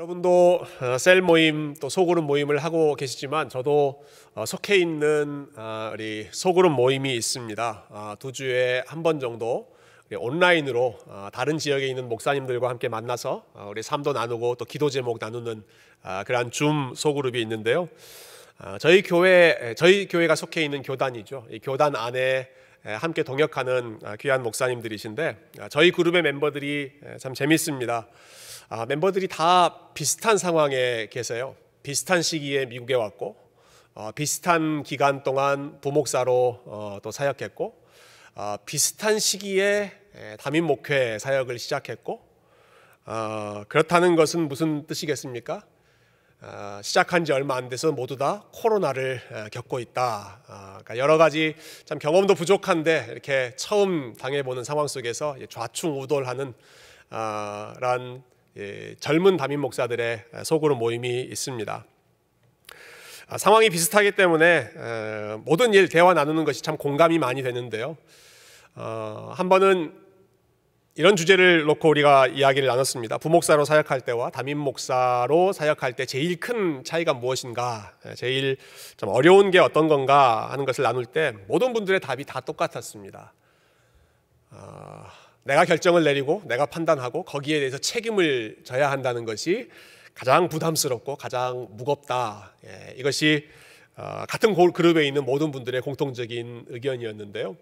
여러분도 셀 모임 또 소그룹 모임을 하고 계시지만 저도 속해 있는 우리 소그룹 모임이 있습니다. 두 주에 한 번 정도 온라인으로 다른 지역에 있는 목사님들과 함께 만나서 우리 삶도 나누고 또 기도 제목 나누는 그러한 줌 소그룹이 있는데요. 저희 교회가 속해 있는 교단이죠. 이 교단 안에 함께 동역하는 귀한 목사님들이신데 저희 그룹의 멤버들이 참 재밌습니다. 멤버들이 다 비슷한 상황에 계세요. 비슷한 시기에 미국에 왔고 비슷한 기간 동안 부목사로 또 사역했고 비슷한 시기에 담임 목회 사역을 시작했고 그렇다는 것은 무슨 뜻이겠습니까? 시작한 지 얼마 안 돼서 모두 다 코로나를 겪고 있다. 그러니까 여러 가지 참 경험도 부족한데 이렇게 처음 당해보는 상황 속에서 좌충우돌하는 란 젊은 담임 목사들의 소그룹 모임이 있습니다. 상황이 비슷하기 때문에 모든 일 대화 나누는 것이 참 공감이 많이 되는데요. 한 번은 이런 주제를 놓고 우리가 이야기를 나눴습니다. 부목사로 사역할 때와 담임 목사로 사역할 때 제일 큰 차이가 무엇인가, 제일 좀 어려운 게 어떤 건가 하는 것을 나눌 때 모든 분들의 답이 다 똑같았습니다. 내가 결정을 내리고 내가 판단하고 거기에 대해서 책임을 져야 한다는 것이 가장 부담스럽고 가장 무겁다. 이것이 같은 그룹에 있는 모든 분들의 공통적인 의견이었는데요.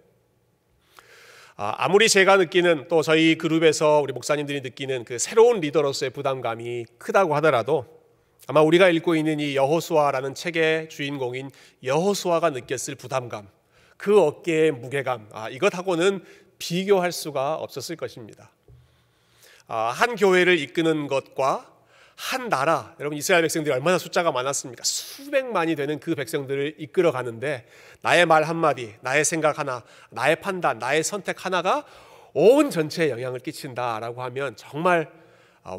아무리 제가 느끼는 또 저희 그룹에서 우리 목사님들이 느끼는 그 새로운 리더로서의 부담감이 크다고 하더라도 아마 우리가 읽고 있는 이 여호수아라는 책의 주인공인 여호수아가 느꼈을 부담감, 그 어깨의 무게감, 이것하고는 비교할 수가 없었을 것입니다. 한 교회를 이끄는 것과 한 나라, 여러분 이스라엘 백성들이 얼마나 숫자가 많았습니까? 수백만이 되는 그 백성들을 이끌어 가는데 나의 말 한마디, 나의 생각 하나, 나의 판단, 나의 선택 하나가 온 전체에 영향을 끼친다라고 하면 정말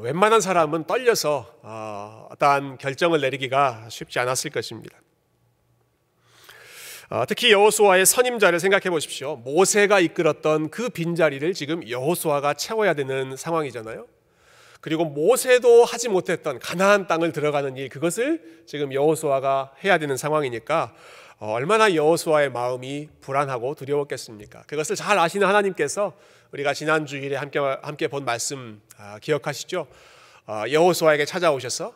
웬만한 사람은 떨려서 어떠한 결정을 내리기가 쉽지 않았을 것입니다. 특히 여호수아의 선임자를 생각해 보십시오. 모세가 이끌었던 그 빈자리를 지금 여호수아가 채워야 되는 상황이잖아요. 그리고 모세도 하지 못했던 가나안 땅을 들어가는 일, 그것을 지금 여호수아가 해야 되는 상황이니까 얼마나 여호수아의 마음이 불안하고 두려웠겠습니까? 그것을 잘 아시는 하나님께서 우리가 지난 주일에 함께 본 말씀 기억하시죠? 여호수아에게 찾아오셔서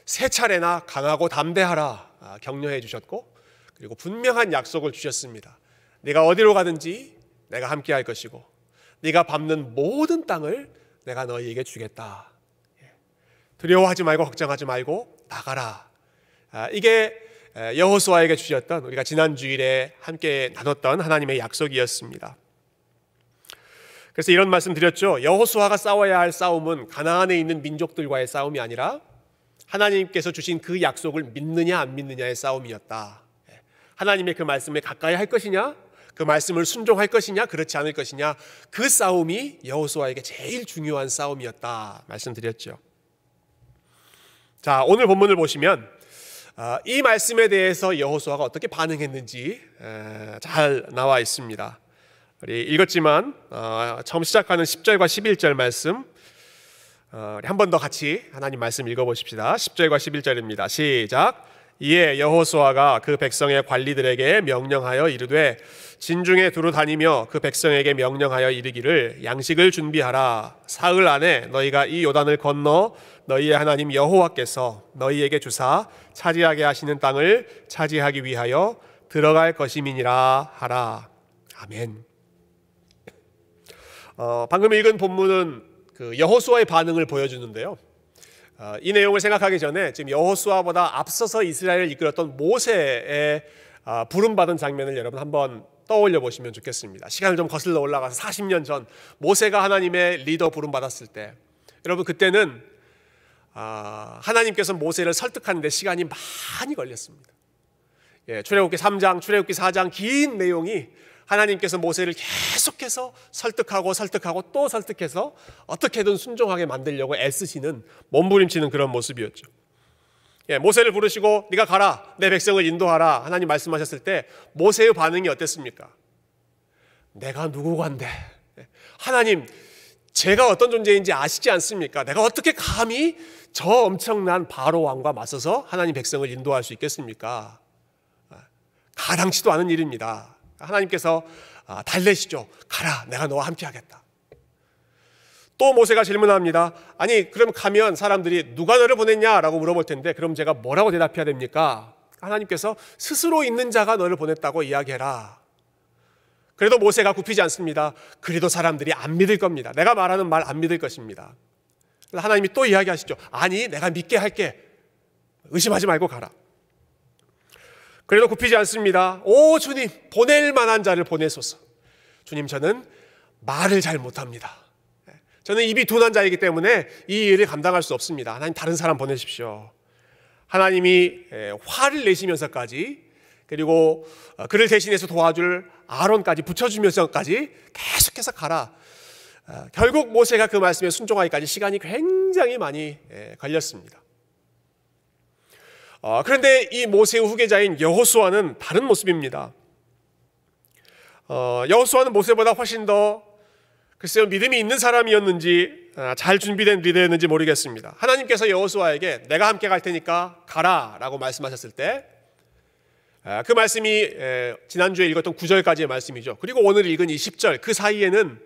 세 차례나 강하고 담대하라 격려해 주셨고, 그리고 분명한 약속을 주셨습니다. 네가 어디로 가든지 내가 함께 할 것이고 네가 밟는 모든 땅을 내가 너희에게 주겠다. 두려워하지 말고 걱정하지 말고 나가라. 이게 여호수아에게 주셨던, 우리가 지난 주일에 함께 나눴던 하나님의 약속이었습니다. 그래서 이런 말씀 드렸죠. 여호수아가 싸워야 할 싸움은 가나안에 있는 민족들과의 싸움이 아니라 하나님께서 주신 그 약속을 믿느냐 안 믿느냐의 싸움이었다. 하나님의 그 말씀에 가까이 할 것이냐, 그 말씀을 순종할 것이냐, 그렇지 않을 것이냐, 그 싸움이 여호수아에게 제일 중요한 싸움이었다 말씀드렸죠. 자, 오늘 본문을 보시면 이 말씀에 대해서 여호수아가 어떻게 반응했는지 잘 나와 있습니다. 우리 읽었지만 처음 시작하는 10절과 11절 말씀 한 번 더 같이 하나님 말씀 읽어보십시다. 10절과 11절입니다. 시작. 이에 여호수아가 그 백성의 관리들에게 명령하여 이르되 진중에 두루 다니며 그 백성에게 명령하여 이르기를 양식을 준비하라. 사흘 안에 너희가 이 요단을 건너 너희의 하나님 여호와께서 너희에게 주사 차지하게 하시는 땅을 차지하기 위하여 들어갈 것임이니라 하라. 아멘. 방금 읽은 본문은 그 여호수아의 반응을 보여주는데요. 이 내용을 생각하기 전에 지금 여호수아보다 앞서서 이스라엘을 이끌었던 모세의 부름받은 장면을 여러분 한번 떠올려 보시면 좋겠습니다. 시간을 좀 거슬러 올라가서 40년 전 모세가 하나님의 리더 부름받았을 때, 여러분 그때는 하나님께서 모세를 설득하는 데 시간이 많이 걸렸습니다. 출애굽기 3장, 출애굽기 4장 긴 내용이 하나님께서 모세를 계속해서 설득하고 또 설득해서 어떻게든 순종하게 만들려고 애쓰시는, 몸부림치는 그런 모습이었죠. 모세를 부르시고 네가 가라, 내 백성을 인도하라 하나님 말씀하셨을 때 모세의 반응이 어땠습니까? 내가 누구간데, 하나님 제가 어떤 존재인지 아시지 않습니까? 내가 어떻게 감히 저 엄청난 바로 왕과 맞서서 하나님 백성을 인도할 수 있겠습니까? 가당치도 않은 일입니다. 하나님께서 달래시죠. 가라, 내가 너와 함께 하겠다. 또 모세가 질문합니다. 아니, 그럼 가면 사람들이 누가 너를 보냈냐라고 물어볼 텐데 그럼 제가 뭐라고 대답해야 됩니까? 하나님께서 스스로 있는 자가 너를 보냈다고 이야기해라. 그래도 모세가 굽히지 않습니다. 그래도 사람들이 안 믿을 겁니다. 내가 말하는 말 안 믿을 것입니다. 그래서 하나님이 또 이야기하시죠. 아니, 내가 믿게 할게. 의심하지 말고 가라. 그래도 굽히지 않습니다. 오 주님, 보낼 만한 자를 보내소서. 주님, 저는 말을 잘 못합니다. 저는 입이 둔한 자이기 때문에 이 일을 감당할 수 없습니다. 하나님, 다른 사람 보내십시오. 하나님이 화를 내시면서까지, 그리고 그를 대신해서 도와줄 아론까지 붙여주면서까지 계속해서 가라. 결국 모세가 그 말씀에 순종하기까지 시간이 굉장히 많이 걸렸습니다. 그런데 이 모세의 후계자인 여호수아는 다른 모습입니다. 여호수아는 모세보다 훨씬 더 글쎄요, 믿음이 있는 사람이었는지 잘 준비된 리더였는지 모르겠습니다. 하나님께서 여호수아에게 내가 함께 갈 테니까 가라 라고 말씀하셨을 때 그 말씀이 지난주에 읽었던 9절까지의 말씀이죠. 그리고 오늘 읽은 이 10절, 그 사이에는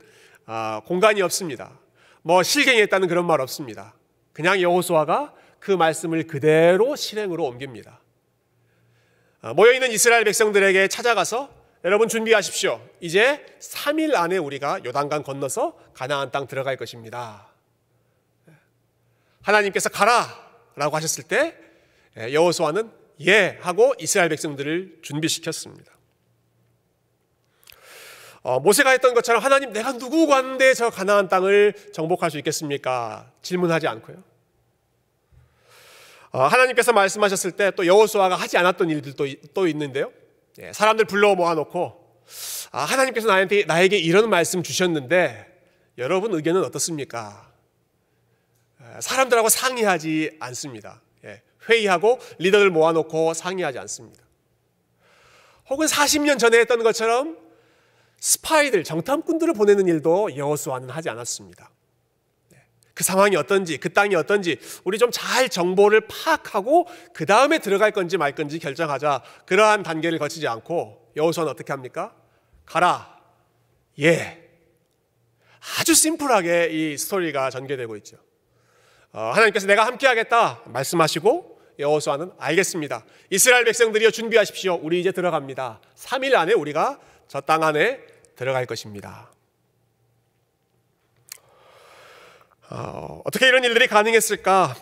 공간이 없습니다. 뭐 실갱했다는 그런 말 없습니다. 그냥 여호수아가 그 말씀을 그대로 실행으로 옮깁니다. 모여있는 이스라엘 백성들에게 찾아가서 여러분 준비하십시오. 이제 3일 안에 우리가 요단강 건너서 가나안 땅 들어갈 것입니다. 하나님께서 가라 라고 하셨을 때 여호수아는 예 하고 이스라엘 백성들을 준비시켰습니다. 모세가 했던 것처럼 하나님, 내가 누구 관대 저 가나안 땅을 정복할 수 있겠습니까? 질문하지 않고요. 하나님께서 말씀하셨을 때 또 여호수아가 하지 않았던 일들도 또 있는데요. 사람들 불러 모아놓고 하나님께서 나에게 이런 말씀 주셨는데 여러분 의견은 어떻습니까? 사람들하고 상의하지 않습니다. 회의하고 리더들 모아놓고 상의하지 않습니다. 혹은 40년 전에 했던 것처럼 스파이들, 정탐꾼들을 보내는 일도 여호수아는 하지 않았습니다. 그 상황이 어떤지, 그 땅이 어떤지 우리 좀 잘 정보를 파악하고 그 다음에 들어갈 건지 말 건지 결정하자. 그러한 단계를 거치지 않고 여호수아는 어떻게 합니까? 가라. 예. 아주 심플하게 이 스토리가 전개되고 있죠. 하나님께서 내가 함께 하겠다 말씀하시고 여호수아는 알겠습니다. 이스라엘 백성들이여 준비하십시오. 우리 이제 들어갑니다. 3일 안에 우리가 저 땅 안에 들어갈 것입니다. 어떻게 이런 일들이 가능했을까?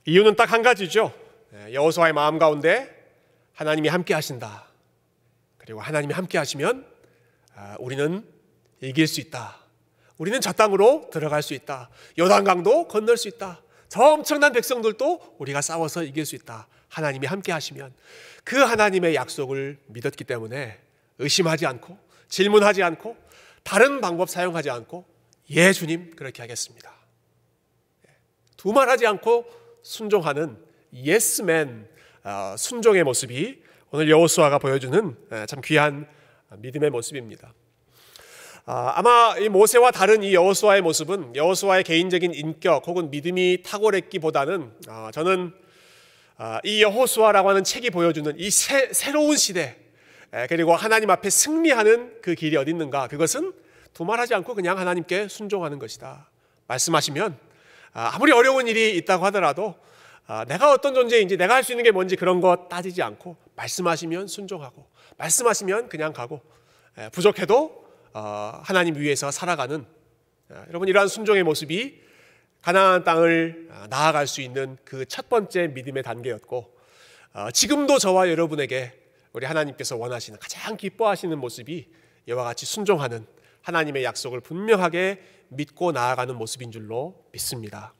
이유는 딱 한 가지죠. 여호수아의 마음 가운데 하나님이 함께 하신다. 그리고 하나님이 함께 하시면 우리는 이길 수 있다. 우리는 저 땅으로 들어갈 수 있다. 요단강도 건널 수 있다. 저 엄청난 백성들도 우리가 싸워서 이길 수 있다. 하나님이 함께 하시면 그 하나님의 약속을 믿었기 때문에 의심하지 않고 질문하지 않고 다른 방법 사용하지 않고 예 주님 그렇게 하겠습니다. 두말하지 않고 순종하는 예스맨 순종의 모습이 오늘 여호수아가 보여주는 참 귀한 믿음의 모습입니다. 아마 이 모세와 다른 이 여호수아의 모습은 여호수아의 개인적인 인격 혹은 믿음이 탁월했기보다는 저는 이 여호수아라고 하는 책이 보여주는 이 새로운 시대 그리고 하나님 앞에 승리하는 그 길이 어디 있는가, 그것은 두말하지 않고 그냥 하나님께 순종하는 것이다. 말씀하시면 아무리 어려운 일이 있다고 하더라도 내가 어떤 존재인지 내가 할 수 있는 게 뭔지 그런 거 따지지 않고 말씀하시면 순종하고 말씀하시면 그냥 가고 부족해도 하나님 위에서 살아가는 여러분 이러한 순종의 모습이 가나안 땅을 나아갈 수 있는 그 첫 번째 믿음의 단계였고 지금도 저와 여러분에게 우리 하나님께서 원하시는 가장 기뻐하시는 모습이 이와 같이 순종하는 하나님의 약속을 분명하게 믿고 나아가는 모습인 줄로 믿습니다.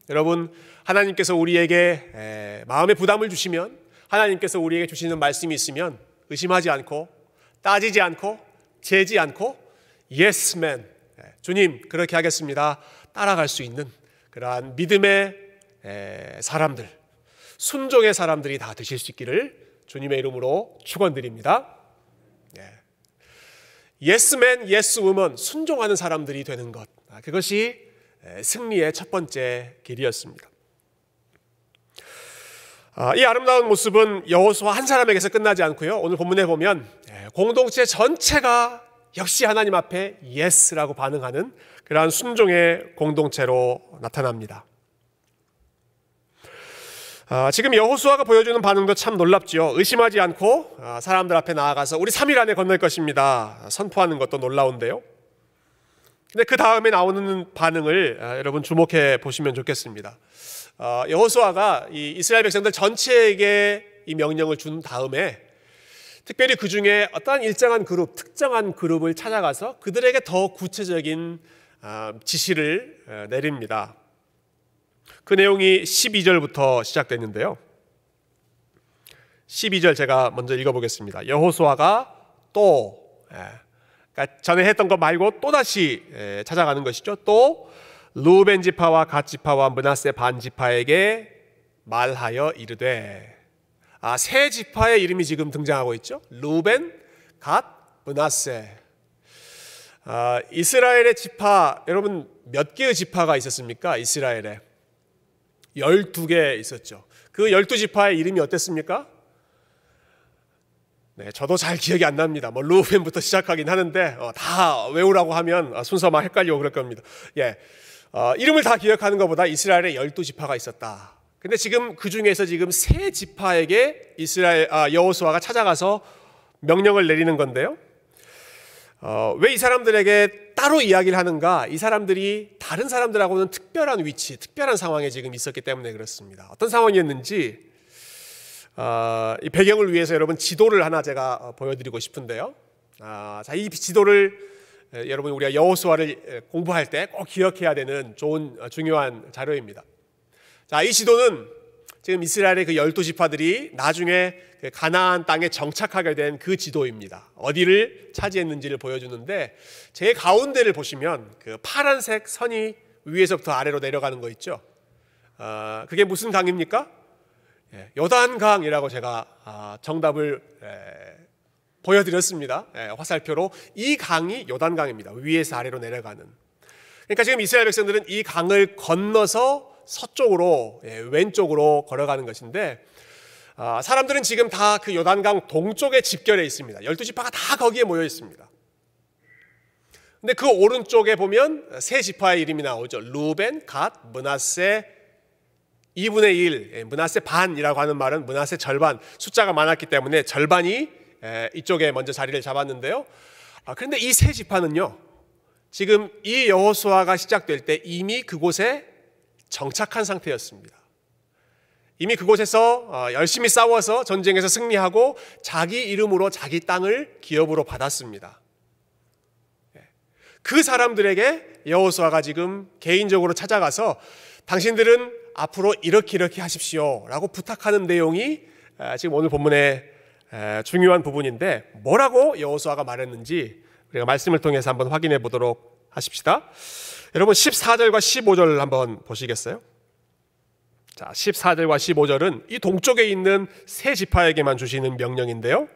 여러분 하나님께서 우리에게 마음의 부담을 주시면 하나님께서 우리에게 주시는 말씀이 있으면 의심하지 않고 따지지 않고 재지 않고 yes man 주님 그렇게 하겠습니다 따라갈 수 있는 그러한 믿음의 사람들, 순종의 사람들이 다 되실 수 있기를 주님의 이름으로 축원드립니다. 예스맨, 예스우먼, 순종하는 사람들이 되는 것, 그것이 승리의 첫 번째 길이었습니다. 이 아름다운 모습은 여호수아 한 사람에게서 끝나지 않고요, 오늘 본문에 보면 공동체 전체가 역시 하나님 앞에 예스라고 반응하는 그러한 순종의 공동체로 나타납니다. 지금 여호수아가 보여주는 반응도 참 놀랍지요. 의심하지 않고 사람들 앞에 나아가서 우리 3일 안에 건널 것입니다 선포하는 것도 놀라운데요. 근데 그 다음에 나오는 반응을 여러분 주목해 보시면 좋겠습니다. 여호수아가 이 이스라엘 백성들 전체에게 이 명령을 준 다음에 특별히 그 중에 어떠한 일정한 그룹, 특정한 그룹을 찾아가서 그들에게 더 구체적인 지시를 내립니다. 그 내용이 12절부터 시작됐는데요. 12절 제가 먼저 읽어보겠습니다. 여호수아가 또, 그러니까 전에 했던 것 말고 또다시 찾아가는 것이죠. 또 루벤 지파와 갓 지파와 므낫세 반 지파에게 말하여 이르되, 세 지파의 이름이 지금 등장하고 있죠. 루벤, 갓, 므낫세. 이스라엘의 지파, 여러분 몇 개의 지파가 있었습니까? 이스라엘에 12개 있었죠. 그 12지파의 이름이 어땠습니까? 네, 저도 잘 기억이 안 납니다. 루벤부터 시작하긴 하는데 다 외우라고 하면 순서만 헷갈리고 그럴 겁니다. 이름을 다 기억하는 것보다 이스라엘에 12지파가 있었다. 근데 지금 그 중에서 지금 세 지파에게 여호수아가 찾아가서 명령을 내리는 건데요. 왜 이 사람들에게 따로 이야기를 하는가? 이 사람들이 다른 사람들하고는 특별한 위치, 특별한 상황에 지금 있었기 때문에 그렇습니다. 어떤 상황이었는지 이 배경을 위해서 여러분 지도를 하나 제가 보여드리고 싶은데요. 이 지도를 여러분 우리가 여호수아를 공부할 때 꼭 기억해야 되는 중요한 자료입니다. 이 지도는 지금 이스라엘의 그 12지파들이 나중에 그 가나안 땅에 정착하게 된 그 지도입니다. 어디를 차지했는지를 보여주는데, 제 가운데를 보시면 그 파란색 선이 위에서부터 아래로 내려가는 거 있죠. 그게 무슨 강입니까? 요단강이라고 제가 정답을 보여드렸습니다. 화살표로. 이 강이 요단강입니다. 위에서 아래로 내려가는. 그러니까 지금 이스라엘 백성들은 이 강을 건너서 서쪽으로, 왼쪽으로 걸어가는 것인데, 사람들은 지금 다 그 요단강 동쪽에 집결해 있습니다. 12지파가 다 거기에 모여 있습니다. 근데 그 오른쪽에 보면 세 지파의 이름이 나오죠. 루벤, 갓, 므낫세 2분의 1, 므낫세 반이라고 하는 말은 므낫세 절반, 숫자가 많았기 때문에 절반이 이쪽에 먼저 자리를 잡았는데요. 그런데 이 세 지파는요, 지금 이 여호수아가 시작될 때 이미 그곳에 정착한 상태였습니다. 이미 그곳에서 열심히 싸워서 전쟁에서 승리하고 자기 이름으로 자기 땅을 기업으로 받았습니다. 그 사람들에게 여호수아가 지금 개인적으로 찾아가서 당신들은 앞으로 이렇게 하십시오 라고 부탁하는 내용이 지금 오늘 본문의 중요한 부분인데, 뭐라고 여호수아가 말했는지 우리가 말씀을 통해서 한번 확인해 보도록 하십시다. 여러분 14절과 15절 한번 보시겠어요? 14절과 15절은 이 동쪽에 있는 세 지파에게만 주시는 명령인데요.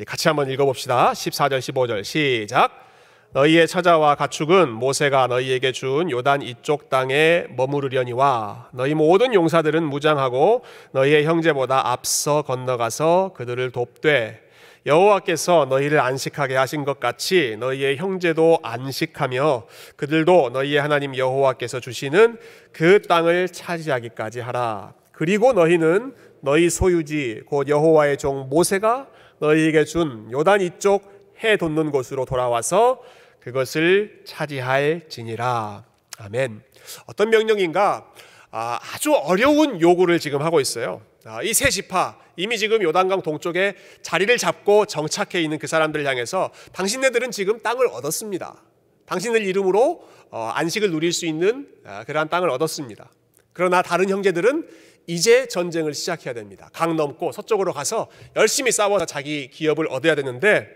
같이 한번 읽어봅시다. 14절 15절 시작. 너희의 처자와 가축은 모세가 너희에게 준 요단 이쪽 땅에 머무르려니와 너희 모든 용사들은 무장하고 너희의 형제보다 앞서 건너가서 그들을 돕되 여호와께서 너희를 안식하게 하신 것 같이 너희의 형제도 안식하며 그들도 너희의 하나님 여호와께서 주시는 그 땅을 차지하기까지 하라. 그리고 너희는 너희 소유지 곧 여호와의 종 모세가 너희에게 준 요단 이쪽 해 돋는 곳으로 돌아와서 그것을 차지할지니라. 아멘. 어떤 명령인가? 아주 어려운 요구를 지금 하고 있어요. 이 세 지파, 이미 지금 요단강 동쪽에 자리를 잡고 정착해 있는 그 사람들을 향해서 당신네들은 지금 땅을 얻었습니다. 당신들 이름으로 안식을 누릴 수 있는 그러한 땅을 얻었습니다. 그러나 다른 형제들은 이제 전쟁을 시작해야 됩니다. 강 넘고 서쪽으로 가서 열심히 싸워서 자기 기업을 얻어야 되는데,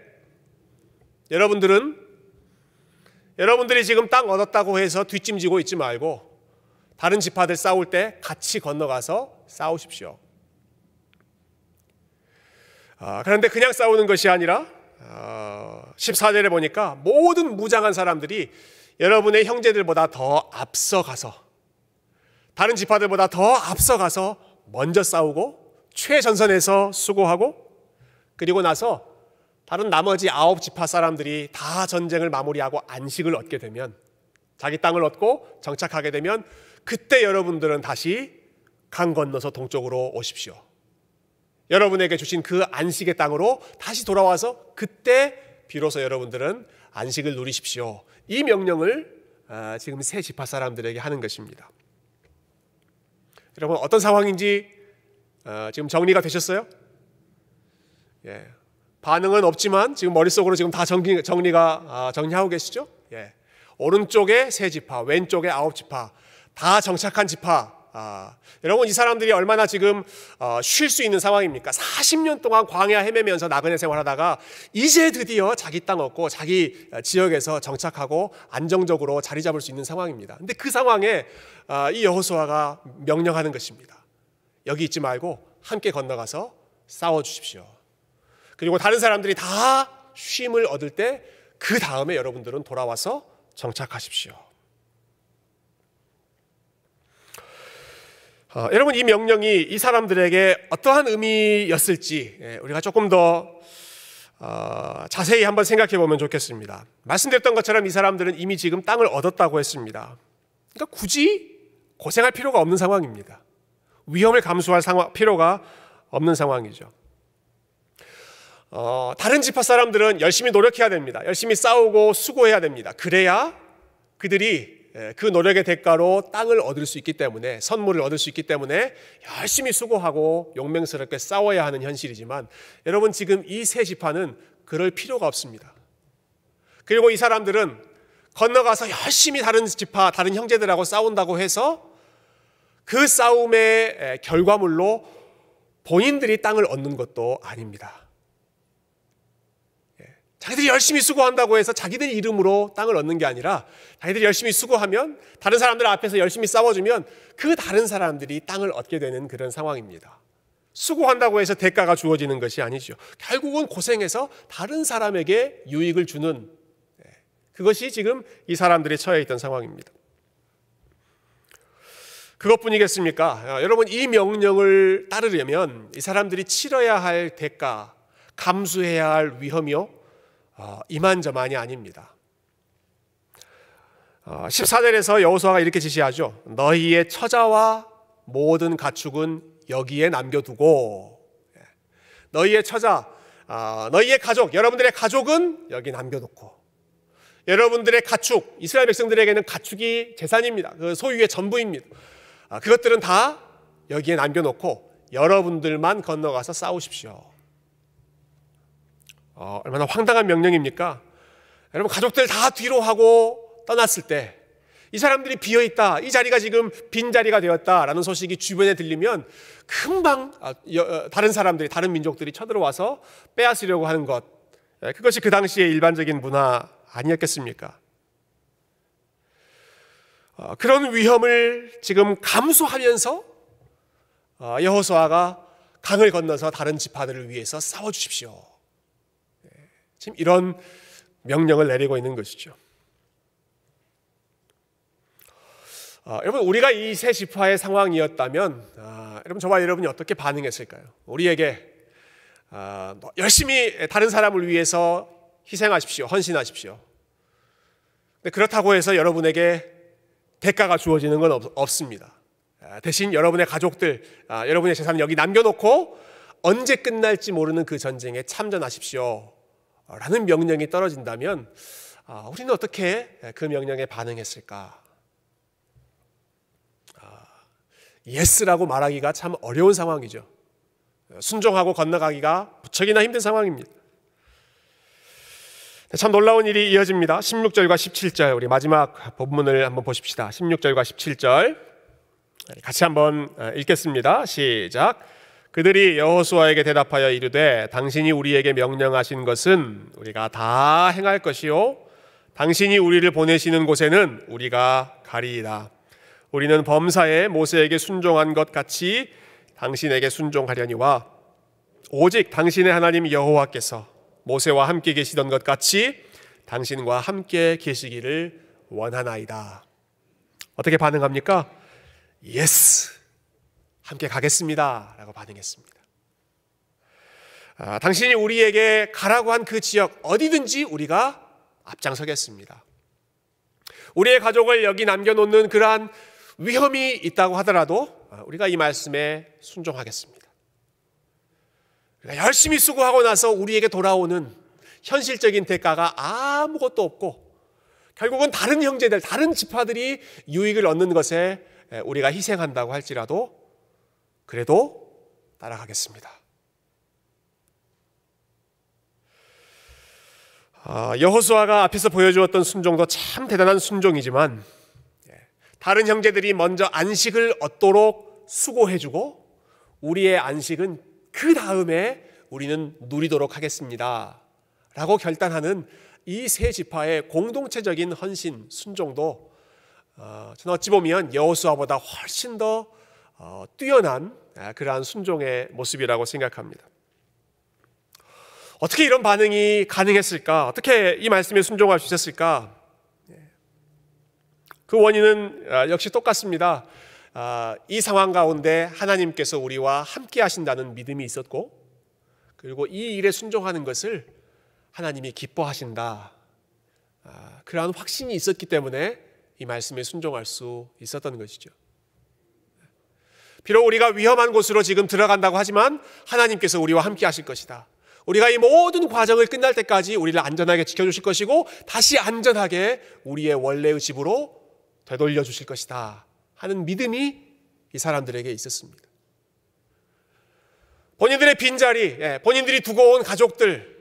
여러분들이 지금 땅 얻었다고 해서 뒷짐지고 있지 말고 다른 지파들 싸울 때 같이 건너가서 싸우십시오. 그런데 그냥 싸우는 것이 아니라 14절에 보니까 모든 무장한 사람들이 여러분의 형제들보다 더 앞서가서, 다른 지파들보다 더 앞서가서 먼저 싸우고 최전선에서 수고하고, 그리고 나서 다른 나머지 9지파 사람들이 다 전쟁을 마무리하고 안식을 얻게 되면, 자기 땅을 얻고 정착하게 되면, 그때 여러분들은 다시 강 건너서 동쪽으로 오십시오. 여러분에게 주신 그 안식의 땅으로 다시 돌아와서 그때 비로소 여러분들은 안식을 누리십시오. 이 명령을 지금 세 지파 사람들에게 하는 것입니다. 여러분, 어떤 상황인지 지금 정리가 되셨어요? 예. 반응은 없지만 지금 머릿속으로 지금 다 정리하고 계시죠? 예. 오른쪽에 세 지파, 왼쪽에 9지파, 다 정착한 지파. 여러분, 이 사람들이 얼마나 지금 쉴 수 있는 상황입니까? 40년 동안 광야 헤매면서 나그네 생활하다가 이제 드디어 자기 땅 얻고 자기 지역에서 정착하고 안정적으로 자리 잡을 수 있는 상황입니다. 근데 그 상황에 이 여호수아가 명령하는 것입니다. 여기 있지 말고 함께 건너가서 싸워주십시오. 그리고 다른 사람들이 다 쉼을 얻을 때 그 다음에 여러분들은 돌아와서 정착하십시오. 여러분, 이 명령이 이 사람들에게 어떠한 의미였을지 우리가 조금 더 자세히 한번 생각해 보면 좋겠습니다. 말씀드렸던 것처럼 이 사람들은 이미 지금 땅을 얻었다고 했습니다. 그러니까 굳이 고생할 필요가 없는 상황입니다. 위험을 감수할 필요가 없는 상황이죠. 다른 지파 사람들은 열심히 노력해야 됩니다. 열심히 싸우고 수고해야 됩니다. 그래야 그들이 그 노력의 대가로 땅을 얻을 수 있기 때문에, 선물을 얻을 수 있기 때문에 열심히 수고하고 용맹스럽게 싸워야 하는 현실이지만, 여러분, 지금 이 세 지파는 그럴 필요가 없습니다. 그리고 이 사람들은 건너가서 열심히 다른 지파, 다른 형제들하고 싸운다고 해서 그 싸움의 결과물로 본인들이 땅을 얻는 것도 아닙니다. 자기들이 열심히 수고한다고 해서 자기들 이름으로 땅을 얻는 게 아니라, 자기들이 열심히 수고하면, 다른 사람들 앞에서 열심히 싸워주면 그 다른 사람들이 땅을 얻게 되는 그런 상황입니다. 수고한다고 해서 대가가 주어지는 것이 아니죠. 결국은 고생해서 다른 사람에게 유익을 주는, 그것이 지금 이 사람들이 처해 있던 상황입니다. 그것뿐이겠습니까? 여러분, 이 명령을 따르려면 이 사람들이 치러야 할 대가, 감수해야 할 위험이요, 이만저만이 아닙니다. 14절에서 여호수아가 이렇게 지시하죠. 너희의 처자와 모든 가축은 여기에 남겨두고, 너희의 처자, 너희의 가족, 여러분들의 가족은 여기 남겨놓고, 여러분들의 가축, 이스라엘 백성들에게는 가축이 재산입니다. 그 소유의 전부입니다. 그것들은 다 여기에 남겨놓고 여러분들만 건너가서 싸우십시오. 얼마나 황당한 명령입니까? 여러분, 가족들 다 뒤로 하고 떠났을 때 이 사람들이 비어있다, 이 자리가 지금 빈자리가 되었다라는 소식이 주변에 들리면 금방 다른 사람들이, 다른 민족들이 쳐들어와서 빼앗으려고 하는 것, 그것이 그 당시의 일반적인 문화 아니었겠습니까? 그런 위험을 지금 감수하면서 여호수아가 강을 건너서 다른 지파들을 위해서 싸워주십시오, 지금 이런 명령을 내리고 있는 것이죠. 여러분, 우리가 이 세 지파의 상황이었다면 여러분, 저와 여러분이 어떻게 반응했을까요? 우리에게 열심히 다른 사람을 위해서 희생하십시오, 헌신하십시오. 근데 그렇다고 해서 여러분에게 대가가 주어지는 건 없습니다. 대신 여러분의 가족들, 여러분의 재산을 여기 남겨놓고 언제 끝날지 모르는 그 전쟁에 참전하십시오 라는 명령이 떨어진다면 우리는 어떻게 그 명령에 반응했을까? 예스라고 말하기가 참 어려운 상황이죠. 순종하고 건너가기가 무척이나 힘든 상황입니다. 참 놀라운 일이 이어집니다. 16절과 17절, 우리 마지막 본문을 한번 보십시다. 16절과 17절 같이 한번 읽겠습니다. 시작. 그들이 여호수아에게 대답하여 이르되 당신이 우리에게 명령하신 것은 우리가 다 행할 것이요 당신이 우리를 보내시는 곳에는 우리가 가리이다. 우리는 범사에 모세에게 순종한 것 같이 당신에게 순종하려니와 오직 당신의 하나님 여호와께서 모세와 함께 계시던 것 같이 당신과 함께 계시기를 원하나이다. 어떻게 반응합니까? 예스! 함께 가겠습니다 라고 반응했습니다. 당신이 우리에게 가라고 한 그 지역 어디든지 우리가 앞장서겠습니다. 우리의 가족을 여기 남겨놓는 그러한 위험이 있다고 하더라도 우리가 이 말씀에 순종하겠습니다. 열심히 수고하고 나서 우리에게 돌아오는 현실적인 대가가 아무것도 없고 결국은 다른 형제들, 다른 지파들이 유익을 얻는 것에 우리가 희생한다고 할지라도 그래도 따라가겠습니다. 여호수아가 앞에서 보여주었던 순종도 참 대단한 순종이지만 다른 형제들이 먼저 안식을 얻도록 수고해주고 우리의 안식은 그 다음에 우리는 누리도록 하겠습니다 라고 결단하는 이 세 지파의 공동체적인 헌신, 순종도 저는 어찌 보면 여호수아보다 훨씬 더 뛰어난 그러한 순종의 모습이라고 생각합니다. 어떻게 이런 반응이 가능했을까? 어떻게 이 말씀에 순종할 수 있었을까? 그 원인은 역시 똑같습니다. 이 상황 가운데 하나님께서 우리와 함께 하신다는 믿음이 있었고 그리고 이 일에 순종하는 것을 하나님이 기뻐하신다. 그러한 확신이 있었기 때문에 이 말씀에 순종할 수 있었던 것이죠. 비록 우리가 위험한 곳으로 지금 들어간다고 하지만 하나님께서 우리와 함께 하실 것이다. 우리가 이 모든 과정을 끝날 때까지 우리를 안전하게 지켜주실 것이고 다시 안전하게 우리의 원래의 집으로 되돌려 주실 것이다 하는 믿음이 이 사람들에게 있었습니다. 본인들의 빈자리, 본인들이 두고 온 가족들,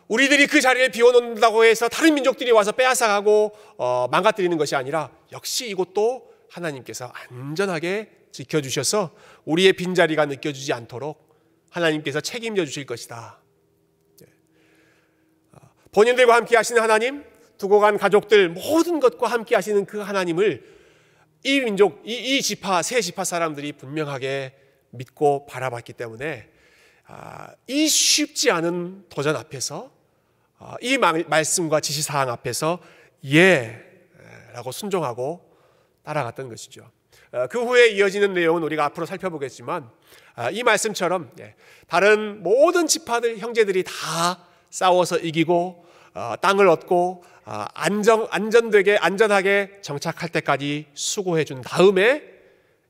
우리들이 그 자리를 비워놓는다고 해서 다른 민족들이 와서 빼앗아가고 망가뜨리는 것이 아니라 역시 이곳도 하나님께서 안전하게 지켜주셔서 우리의 빈자리가 느껴지지 않도록 하나님께서 책임져 주실 것이다. 본인들과 함께 하시는 하나님, 두고 간 가족들 모든 것과 함께 하시는 그 하나님을 이 민족, 이 지파, 세 지파 사람들이 분명하게 믿고 바라봤기 때문에 이 쉽지 않은 도전 앞에서 이 말씀과 지시사항 앞에서 라고 순종하고 따라갔던 것이죠. 그 후에 이어지는 내용은 우리가 앞으로 살펴보겠지만 이 말씀처럼 다른 모든 지파들, 형제들이 다 싸워서 이기고 땅을 얻고 안전하게 정착할 때까지 수고해 준 다음에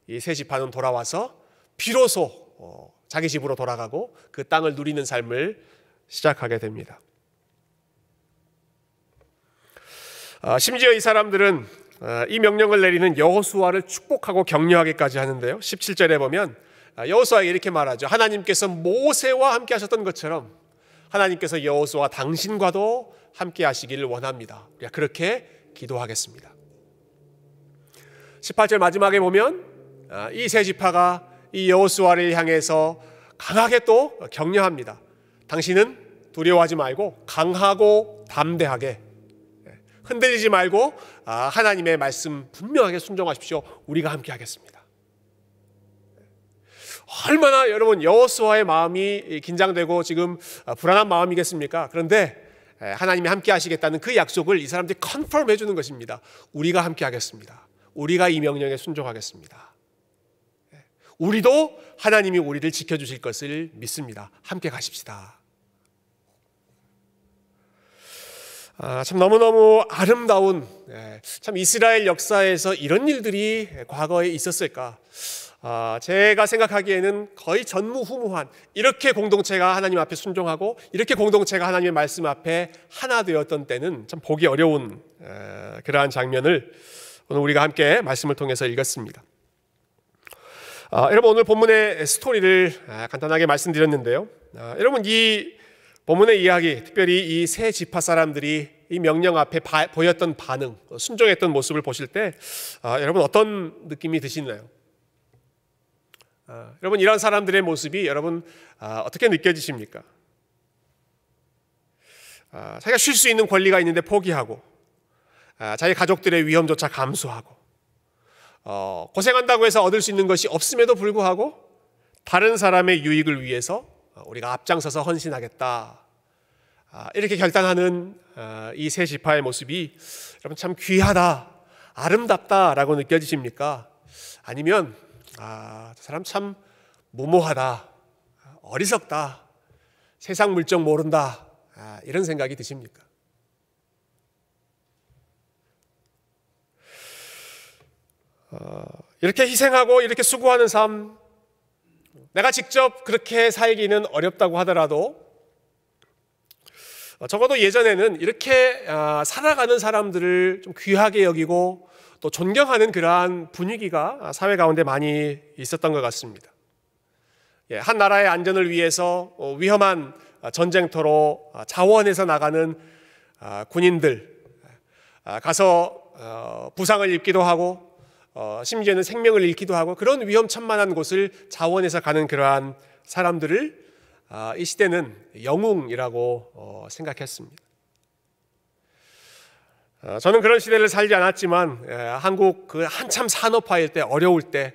이 세 지파는 돌아와서 비로소 자기 집으로 돌아가고 그 땅을 누리는 삶을 시작하게 됩니다. 심지어 이 사람들은 이 명령을 내리는 여호수아를 축복하고 격려하기까지 하는데요. 17절에 보면 여호수아에게 이렇게 말하죠. 하나님께서 모세와 함께 하셨던 것처럼 하나님께서 여호수아 당신과도 함께 하시기를 원합니다. 우리가 그렇게 기도하겠습니다. 18절 마지막에 보면 이 세 지파가 이 여호수아를 향해서 강하게 또 격려합니다. 당신은 두려워하지 말고 강하고 담대하게 흔들리지 말고 하나님의 말씀 분명하게 순종하십시오. 우리가 함께 하겠습니다. 얼마나 여러분 여호수아의 마음이 긴장되고 지금 불안한 마음이겠습니까? 그런데 하나님이 함께 하시겠다는 그 약속을 이 사람들이 컨펌 해주는 것입니다. 우리가 함께 하겠습니다. 우리가 이 명령에 순종하겠습니다. 우리도 하나님이 우리를 지켜주실 것을 믿습니다. 함께 가십시다. 참 너무너무 아름다운 참 이스라엘 역사에서 이런 일들이 과거에 있었을까? 제가 생각하기에는 거의 전무후무한 이렇게 공동체가 하나님 앞에 순종하고 이렇게 공동체가 하나님의 말씀 앞에 하나 되었던 때는 참 보기 어려운 그러한 장면을 오늘 우리가 함께 말씀을 통해서 읽었습니다. 여러분 오늘 본문의 스토리를 간단하게 말씀드렸는데요. 여러분 이 본문의 이야기, 특별히 이 세 지파 사람들이 이 명령 앞에 보였던 반응, 순종했던 모습을 보실 때 여러분 어떤 느낌이 드시나요? 여러분 이런 사람들의 모습이 여러분 어떻게 느껴지십니까? 자기가 쉴 수 있는 권리가 있는데 포기하고 자기 가족들의 위험조차 감수하고 고생한다고 해서 얻을 수 있는 것이 없음에도 불구하고 다른 사람의 유익을 위해서 우리가 앞장서서 헌신하겠다 이렇게 결단하는 이 세 지파의 모습이 여러분 참 귀하다, 아름답다라고 느껴지십니까? 아니면 저 사람 참 무모하다, 어리석다, 세상 물정 모른다, 이런 생각이 드십니까? 이렇게 희생하고 이렇게 수고하는 삶, 내가 직접 그렇게 살기는 어렵다고 하더라도 적어도 예전에는 이렇게 살아가는 사람들을 좀 귀하게 여기고 또 존경하는 그러한 분위기가 사회 가운데 많이 있었던 것 같습니다. 한 나라의 안전을 위해서 위험한 전쟁터로 자원해서 나가는 군인들, 가서 부상을 입기도 하고 심지어는 생명을 잃기도 하고 그런 위험천만한 곳을 자원해서 가는 그러한 사람들을 이 시대는 영웅이라고 생각했습니다. 저는 그런 시대를 살지 않았지만 한국 그 한참 산업화일 때, 어려울 때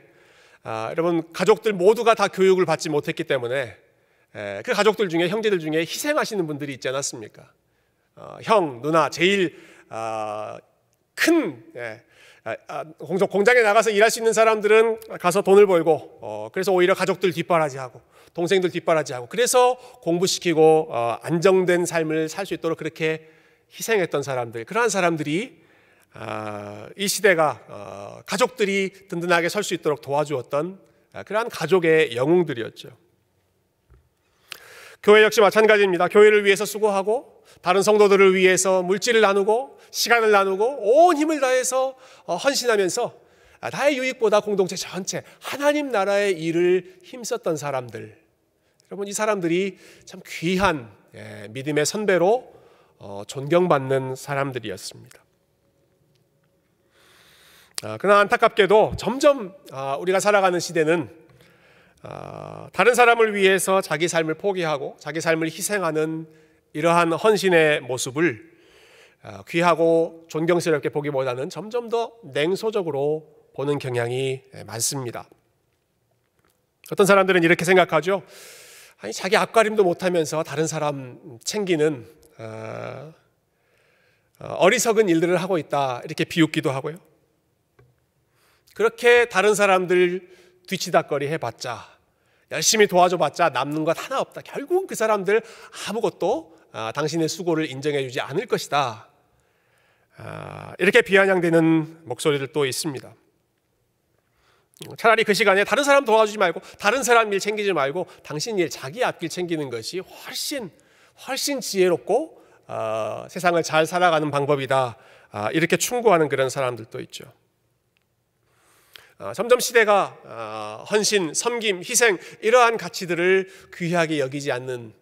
여러분 가족들 모두가 다 교육을 받지 못했기 때문에 그 가족들 중에, 형제들 중에 희생하시는 분들이 있지 않았습니까? 형, 누나, 제일 큰 공장에 나가서 일할 수 있는 사람들은 가서 돈을 벌고 그래서 오히려 가족들 뒷바라지하고 동생들 뒷바라지하고 그래서 공부시키고 안정된 삶을 살 수 있도록 그렇게 희생했던 사람들, 그러한 사람들이 이 시대가 가족들이 든든하게 설 수 있도록 도와주었던 그러한 가족의 영웅들이었죠. 교회 역시 마찬가지입니다. 교회를 위해서 수고하고 다른 성도들을 위해서 물질을 나누고 시간을 나누고 온 힘을 다해서 헌신하면서 나의 유익보다 공동체 전체 하나님 나라의 일을 힘썼던 사람들, 여러분 이 사람들이 참 귀한 믿음의 선배로 존경받는 사람들이었습니다. 그러나 안타깝게도 점점 우리가 살아가는 시대는 다른 사람을 위해서 자기 삶을 포기하고 자기 삶을 희생하는 이러한 헌신의 모습을 귀하고 존경스럽게 보기보다는 점점 더 냉소적으로 보는 경향이 많습니다. 어떤 사람들은 이렇게 생각하죠. 아니 자기 앞가림도 못하면서 다른 사람 챙기는 어리석은 일들을 하고 있다, 이렇게 비웃기도 하고요. 그렇게 다른 사람들 뒤치다꺼리 해봤자, 열심히 도와줘봤자 남는 것 하나 없다. 결국 그 사람들 아무것도 당신의 수고를 인정해주지 않을 것이다. 이렇게 비아냥대는 목소리들도 있습니다. 차라리 그 시간에 다른 사람 도와주지 말고 다른 사람 일 챙기지 말고 당신 일, 자기 앞길 챙기는 것이 훨씬 지혜롭고 세상을 잘 살아가는 방법이다. 이렇게 충고하는 그런 사람들도 있죠. 점점 시대가 헌신, 섬김, 희생 이러한 가치들을 귀하게 여기지 않는,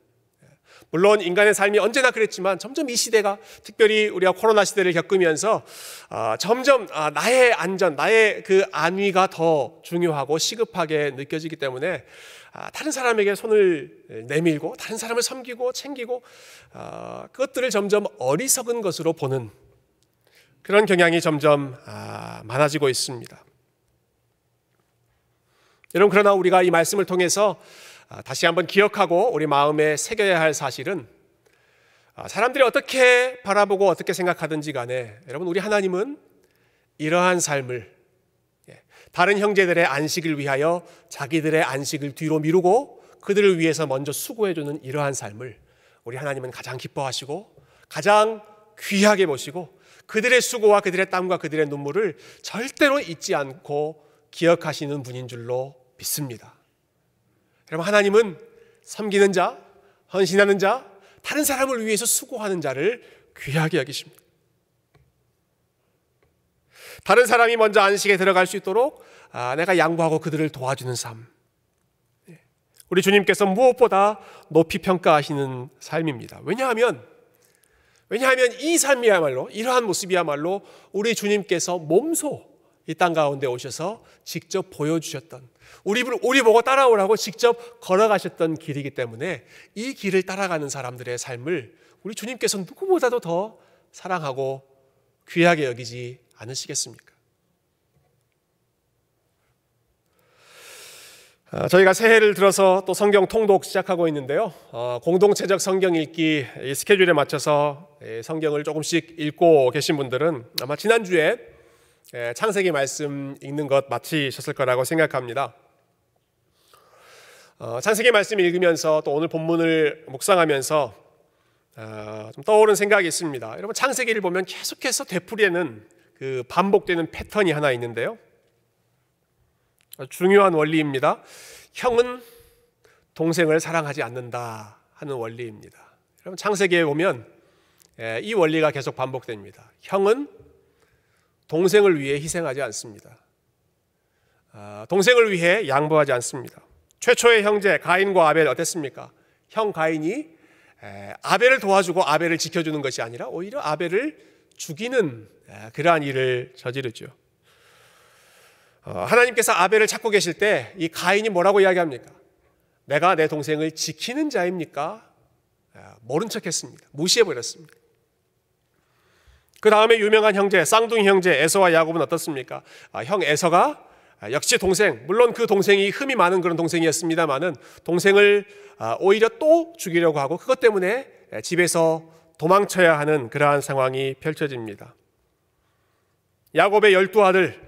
물론 인간의 삶이 언제나 그랬지만 점점 이 시대가, 특별히 우리가 코로나 시대를 겪으면서 점점 나의 안전, 나의 그 안위가 더 중요하고 시급하게 느껴지기 때문에 다른 사람에게 손을 내밀고 다른 사람을 섬기고 챙기고 그것들을 점점 어리석은 것으로 보는 그런 경향이 점점 많아지고 있습니다. 여러분, 그러나 우리가 이 말씀을 통해서 다시 한번 기억하고 우리 마음에 새겨야 할 사실은, 사람들이 어떻게 바라보고 어떻게 생각하든지 간에 여러분, 우리 하나님은 이러한 삶을, 다른 형제들의 안식을 위하여 자기들의 안식을 뒤로 미루고 그들을 위해서 먼저 수고해주는 이러한 삶을 우리 하나님은 가장 기뻐하시고 가장 귀하게 보시고 그들의 수고와 그들의 땀과 그들의 눈물을 절대로 잊지 않고 기억하시는 분인 줄로 믿습니다. 여러분, 하나님은 섬기는 자, 헌신하는 자, 다른 사람을 위해서 수고하는 자를 귀하게 여기십니다. 다른 사람이 먼저 안식에 들어갈 수 있도록 내가 양보하고 그들을 도와주는 삶, 우리 주님께서 무엇보다 높이 평가하시는 삶입니다. 왜냐하면 이 삶이야말로, 이러한 모습이야말로 우리 주님께서 몸소 이 땅 가운데 오셔서 직접 보여주셨던, 우리 보고 따라오라고 직접 걸어가셨던 길이기 때문에 이 길을 따라가는 사람들의 삶을 우리 주님께서 누구보다도 더 사랑하고 귀하게 여기지 않으시겠습니까? 저희가 새해를 들어서 또 성경 통독 시작하고 있는데요. 공동체적 성경 읽기 스케줄에 맞춰서 성경을 조금씩 읽고 계신 분들은 아마 지난주에 창세기 말씀 읽는 것 마치셨을 거라고 생각합니다. 창세기 말씀 읽으면서 또 오늘 본문을 묵상하면서 좀 떠오른 생각이 있습니다. 여러분, 창세기를 보면 계속해서 되풀이되는 그 반복되는 패턴이 하나 있는데요. 중요한 원리입니다. 형은 동생을 사랑하지 않는다 하는 원리입니다. 여러분, 창세기에 보면 이 원리가 계속 반복됩니다. 형은 동생을 위해 희생하지 않습니다. 동생을 위해 양보하지 않습니다. 최초의 형제 가인과 아벨 어땠습니까? 형 가인이 아벨을 도와주고 아벨을 지켜주는 것이 아니라 오히려 아벨을 죽이는 그러한 일을 저지르죠. 하나님께서 아벨을 찾고 계실 때 이 가인이 뭐라고 이야기합니까? 내가 내 동생을 지키는 자입니까? 모른 척했습니다. 무시해버렸습니다. 그 다음에 유명한 형제 쌍둥이 형제 에서와 야곱은 어떻습니까? 형 에서가 역시 동생, 물론 그 동생이 흠이 많은 그런 동생이었습니다마는 동생을 오히려 또 죽이려고 하고 그것 때문에 집에서 도망쳐야 하는 그러한 상황이 펼쳐집니다. 야곱의 12아들,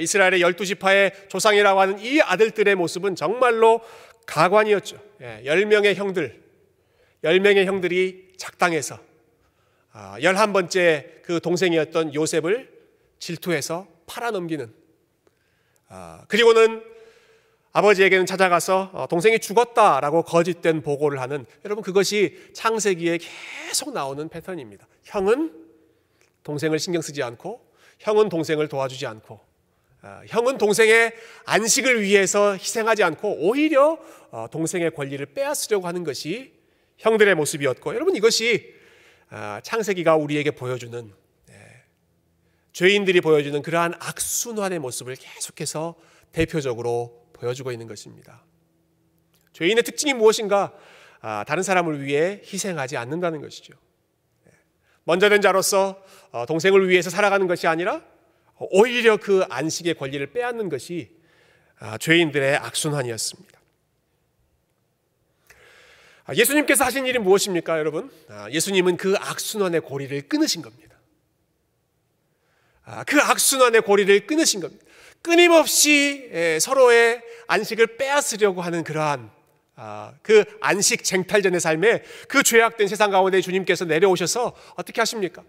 이스라엘의 12지파의 조상이라고 하는 이 아들들의 모습은 정말로 가관이었죠. 10명의 형들이 작당해서 11번째 그 동생이었던 요셉을 질투해서 팔아넘기는, 그리고는 아버지에게는 찾아가서 동생이 죽었다라고 거짓된 보고를 하는, 여러분 그것이 창세기에 계속 나오는 패턴입니다. 형은 동생을 신경 쓰지 않고, 형은 동생을 도와주지 않고, 형은 동생의 안식을 위해서 희생하지 않고 오히려 동생의 권리를 빼앗으려고 하는 것이 형들의 모습이었고, 여러분 이것이 창세기가 우리에게 보여주는, 죄인들이 보여주는 그러한 악순환의 모습을 계속해서 대표적으로 보여주고 있는 것입니다. 죄인의 특징이 무엇인가? 다른 사람을 위해 희생하지 않는다는 것이죠. 먼저 된 자로서 동생을 위해서 살아가는 것이 아니라 오히려 그 안식의 권리를 빼앗는 것이 죄인들의 악순환이었습니다. 예수님께서 하신 일이 무엇입니까, 여러분? 예수님은 그 악순환의 고리를 끊으신 겁니다. 그 악순환의 고리를 끊으신 겁니다. 끊임없이 서로의 안식을 빼앗으려고 하는 그러한 그 안식 쟁탈전의 삶에 그 죄악된 세상 가운데 주님께서 내려오셔서 어떻게 하십니까?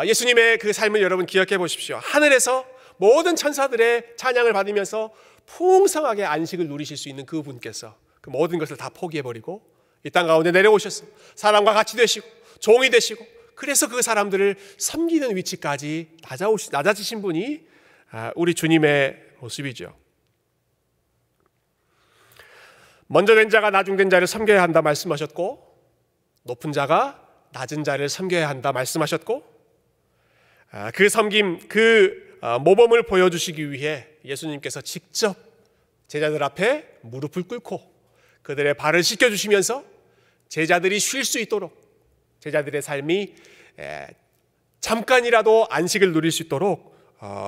예수님의 그 삶을 여러분 기억해 보십시오. 하늘에서 모든 천사들의 찬양을 받으면서 풍성하게 안식을 누리실 수 있는 그 분께서 그 모든 것을 다 포기해버리고 이 땅 가운데 내려오셔서 사람과 같이 되시고 종이 되시고, 그래서 그 사람들을 섬기는 위치까지 낮아지신 분이 우리 주님의 모습이죠. 먼저 된 자가 나중 된 자를 섬겨야 한다 말씀하셨고, 높은 자가 낮은 자를 섬겨야 한다 말씀하셨고, 그 섬김, 그 모범을 보여주시기 위해 예수님께서 직접 제자들 앞에 무릎을 꿇고 그들의 발을 씻겨주시면서 제자들이 쉴 수 있도록, 제자들의 삶이 잠깐이라도 안식을 누릴 수 있도록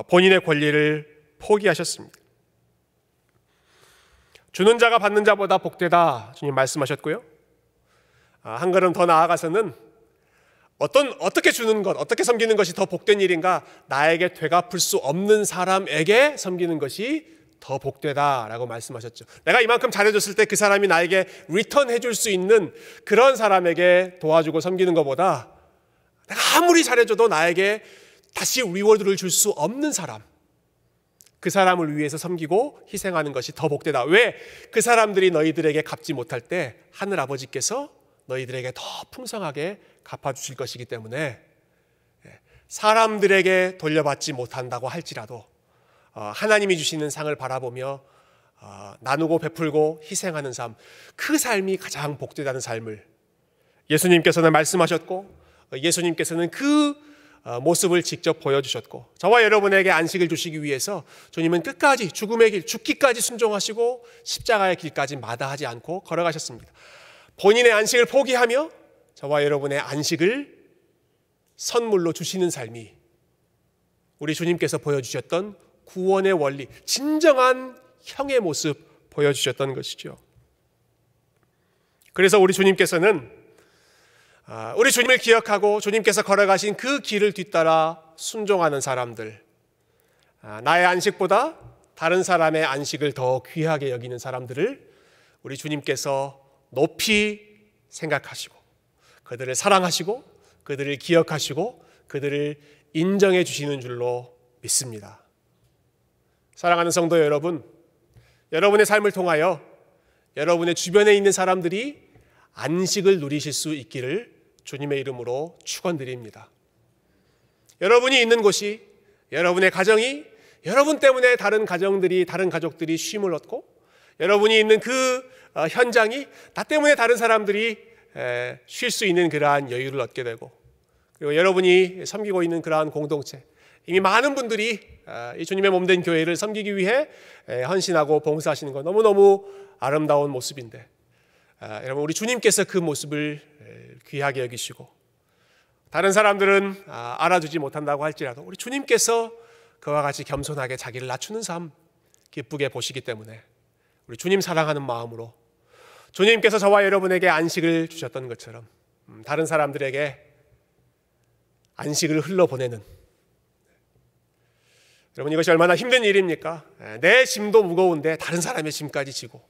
본인의 권리를 포기하셨습니다. 주는 자가 받는 자보다 복되다 주님 말씀하셨고요. 한 걸음 더 나아가서는 어떻게 주는 것, 어떻게 섬기는 것이 더 복된 일인가? 나에게 되갚을 수 없는 사람에게 섬기는 것이 더 복되다라고 말씀하셨죠. 내가 이만큼 잘해줬을 때 그 사람이 나에게 리턴해 줄 수 있는 그런 사람에게 도와주고 섬기는 것보다 내가 아무리 잘해줘도 나에게 다시 리워드를 줄 수 없는 사람, 그 사람을 위해서 섬기고 희생하는 것이 더 복되다. 왜? 그 사람들이 너희들에게 갚지 못할 때 하늘 아버지께서 너희들에게 더 풍성하게 갚아주실 것이기 때문에 사람들에게 돌려받지 못한다고 할지라도 하나님이 주시는 상을 바라보며 나누고 베풀고 희생하는 삶, 그 삶이 가장 복되다는 삶을 예수님께서는 말씀하셨고, 예수님께서는 그 모습을 직접 보여주셨고, 저와 여러분에게 안식을 주시기 위해서 주님은 끝까지 죽음의 길, 죽기까지 순종하시고 십자가의 길까지 마다하지 않고 걸어가셨습니다. 본인의 안식을 포기하며 저와 여러분의 안식을 선물로 주시는 삶이 우리 주님께서 보여주셨던 구원의 원리, 진정한 형의 모습 보여주셨던 것이죠. 그래서 우리 주님께서는 우리 주님을 기억하고 주님께서 걸어가신 그 길을 뒤따라 순종하는 사람들, 나의 안식보다 다른 사람의 안식을 더 귀하게 여기는 사람들을 우리 주님께서 높이 생각하시고 그들을 사랑하시고 그들을 기억하시고 그들을 인정해 주시는 줄로 믿습니다. 사랑하는 성도 여러분, 여러분의 삶을 통하여 여러분의 주변에 있는 사람들이 안식을 누리실 수 있기를 주님의 이름으로 축원드립니다. 여러분이 있는 곳이, 여러분의 가정이 여러분 때문에 다른 가족들이 쉼을 얻고, 여러분이 있는 그 현장이 나 때문에 다른 사람들이 쉴 수 있는 그러한 여유를 얻게 되고, 그리고 여러분이 섬기고 있는 그러한 공동체, 이미 많은 분들이 이 주님의 몸된 교회를 섬기기 위해 헌신하고 봉사하시는 것 너무너무 아름다운 모습인데, 여러분 우리 주님께서 그 모습을 귀하게 여기시고 다른 사람들은 알아주지 못한다고 할지라도 우리 주님께서 그와 같이 겸손하게 자기를 낮추는 삶 기쁘게 보시기 때문에 우리 주님 사랑하는 마음으로 주님께서 저와 여러분에게 안식을 주셨던 것처럼 다른 사람들에게 안식을 흘러보내는, 여러분 이것이 얼마나 힘든 일입니까? 내 짐도 무거운데 다른 사람의 짐까지 지고,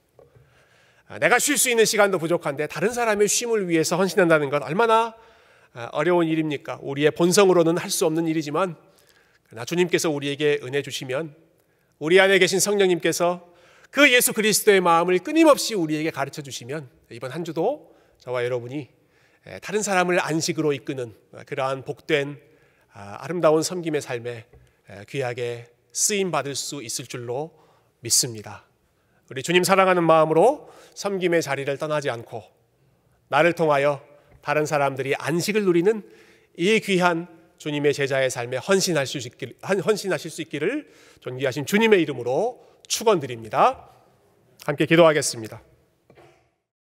내가 쉴 수 있는 시간도 부족한데 다른 사람의 쉼을 위해서 헌신한다는 것 얼마나 어려운 일입니까? 우리의 본성으로는 할 수 없는 일이지만 그러나 주님께서 우리에게 은혜 주시면 우리 안에 계신 성령님께서 그 예수 그리스도의 마음을 끊임없이 우리에게 가르쳐 주시면 이번 한 주도 저와 여러분이 다른 사람을 안식으로 이끄는 그러한 복된 아름다운 섬김의 삶에 귀하게 쓰임받을 수 있을 줄로 믿습니다. 우리 주님 사랑하는 마음으로 섬김의 자리를 떠나지 않고 나를 통하여 다른 사람들이 안식을 누리는 이 귀한 주님의 제자의 삶에 헌신하실 수 있기를 존귀하신 주님의 이름으로 축원드립니다. 함께 기도하겠습니다.